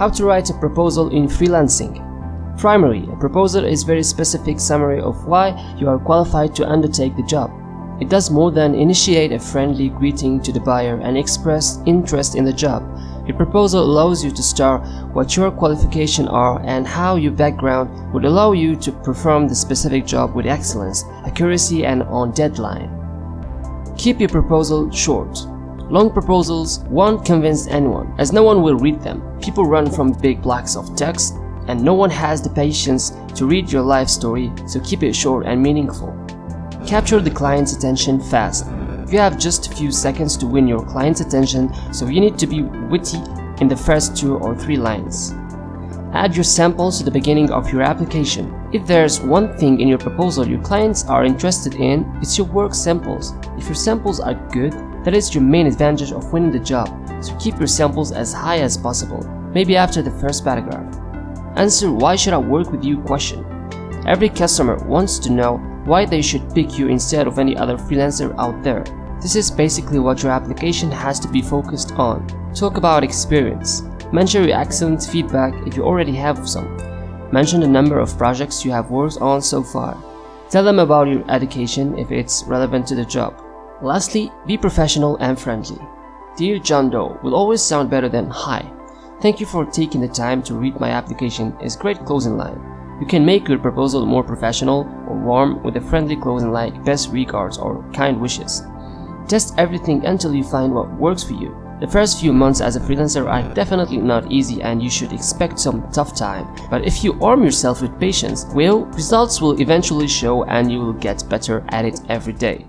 How to write a proposal in freelancing. Primary, a proposal is a very specific summary of why you are qualified to undertake the job. It does more than initiate a friendly greeting to the buyer and express interest in the job. Your proposal allows you to start what your qualifications are and how your background would allow you to perform the specific job with excellence, accuracy, and on deadline. Keep your proposal short. Long proposals won't convince anyone, as no one will read them. People run from big blocks of text, and no one has the patience to read your life story, so keep it short and meaningful. Capture the client's attention fast. You have just a few seconds to win your client's attention, so you need to be witty in the first 2 or 3 lines. Add your samples to the beginning of your application. If there's one thing in your proposal your clients are interested in, it's your work samples. If your samples are good, that is your main advantage of winning the job, so keep your samples as high as possible, maybe after the first paragraph. Answer "Why should I work with you?" question. Every customer wants to know why they should pick you instead of any other freelancer out there. This is basically what your application has to be focused on. Talk about experience. Mention your excellent feedback if you already have some. Mention the number of projects you have worked on so far. Tell them about your education if it's relevant to the job. Lastly, be professional and friendly. "Dear John Doe" will always sound better than "Hi. Thank you for taking the time to read my application" is a great closing line. You can make your proposal more professional or warm with a friendly closing like "Best regards" or "Kind wishes." Test everything until you find what works for you. The first few months as a freelancer are definitely not easy and you should expect some tough time. But if you arm yourself with patience, well, results will eventually show and you will get better at it every day.